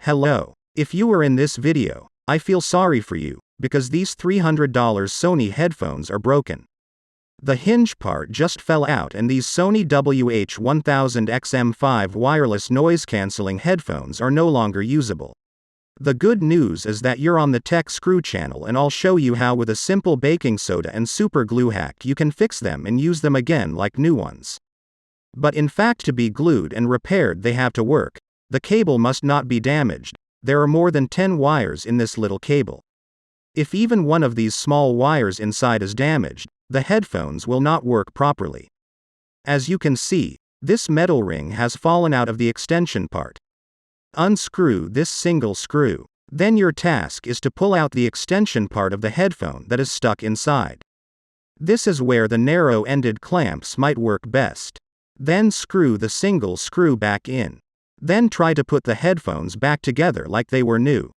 Hello. If you are in this video, I feel sorry for you, because these $300 Sony headphones are broken. The hinge part just fell out and these Sony WH-1000XM5 wireless noise-canceling headphones are no longer usable. The good news is that you're on the Tech Screw channel and I'll show you how with a simple baking soda and super glue hack you can fix them and use them again like new ones. But in fact, to be glued and repaired they have to work. The cable must not be damaged. There are more than 10 wires in this little cable. If even one of these small wires inside is damaged, the headphones will not work properly. As you can see, this metal ring has fallen out of the extension part. Unscrew this single screw. Then your task is to pull out the extension part of the headphone that is stuck inside. This is where the narrow-ended clamps might work best. Then screw the single screw back in. Then try to put the headphones back together like they were new.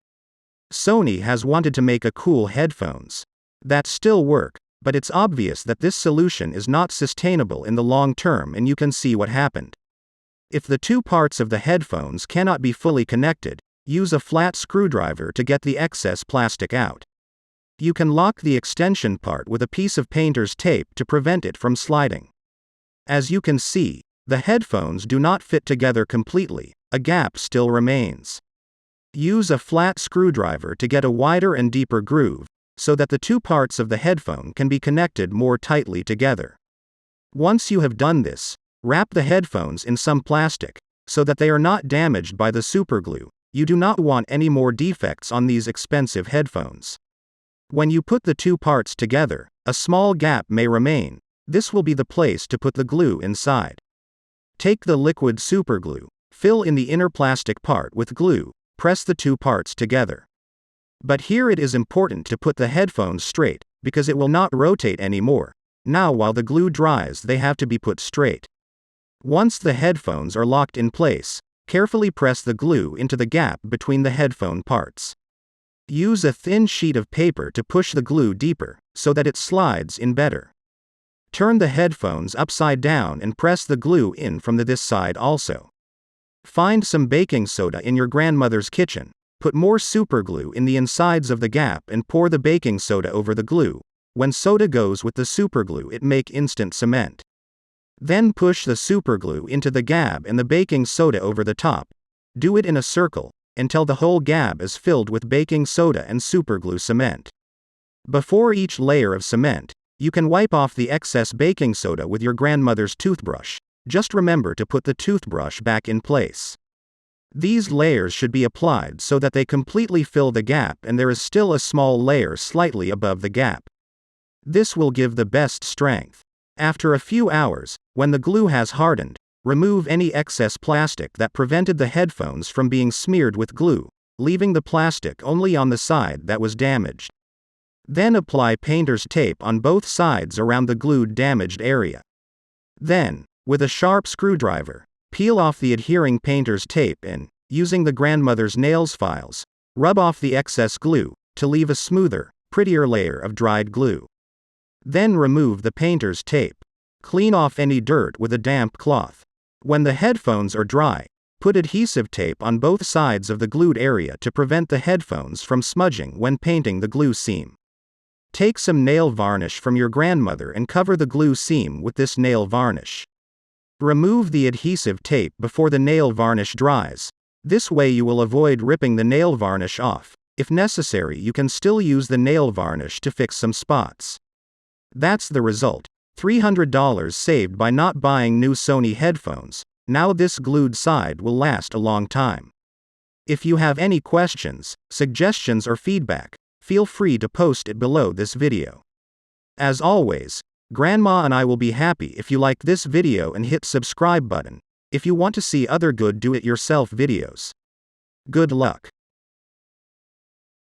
Sony has wanted to make a cool headphones that still work, but it's obvious that this solution is not sustainable in the long term, and you can see what happened. If the two parts of the headphones cannot be fully connected, use a flat screwdriver to get the excess plastic out. You can lock the extension part with a piece of painter's tape to prevent it from sliding. As you can see, the headphones do not fit together completely, a gap still remains. Use a flat screwdriver to get a wider and deeper groove, so that the two parts of the headphone can be connected more tightly together. Once you have done this, wrap the headphones in some plastic, so that they are not damaged by the superglue. You do not want any more defects on these expensive headphones. When you put the two parts together, a small gap may remain. This will be the place to put the glue inside. Take the liquid superglue, fill in the inner plastic part with glue, press the two parts together. But here it is important to put the headphones straight, because it will not rotate anymore. Now while the glue dries they have to be put straight. Once the headphones are locked in place, carefully press the glue into the gap between the headphone parts. Use a thin sheet of paper to push the glue deeper, so that it slides in better. Turn the headphones upside down and press the glue in from this side also. Find some baking soda in your grandmother's kitchen, put more superglue in the insides of the gap and pour the baking soda over the glue. When soda goes with the superglue it make instant cement. Then push the superglue into the gap and the baking soda over the top. Do it in a circle, until the whole gap is filled with baking soda and superglue cement. Before each layer of cement, you can wipe off the excess baking soda with your grandmother's toothbrush. Just remember to put the toothbrush back in place. These layers should be applied so that they completely fill the gap and there is still a small layer slightly above the gap. This will give the best strength. After a few hours, when the glue has hardened, remove any excess plastic that prevented the headphones from being smeared with glue, leaving the plastic only on the side that was damaged. Then apply painter's tape on both sides around the glued damaged area. Then, with a sharp screwdriver, peel off the adhering painter's tape and, using the grandmother's nails files, rub off the excess glue, to leave a smoother, prettier layer of dried glue. Then remove the painter's tape. Clean off any dirt with a damp cloth. When the headphones are dry, put adhesive tape on both sides of the glued area to prevent the headphones from smudging when painting the glue seam. Take some nail varnish from your grandmother and cover the glue seam with this nail varnish. Remove the adhesive tape before the nail varnish dries. This way you will avoid ripping the nail varnish off. If necessary, you can still use the nail varnish to fix some spots. That's the result. $300 saved by not buying new Sony headphones. Now this glued side will last a long time. If you have any questions, suggestions or feedback, feel free to post it below this video. As always, Grandma and I will be happy if you like this video and hit subscribe button, if you want to see other good do-it-yourself videos. Good luck.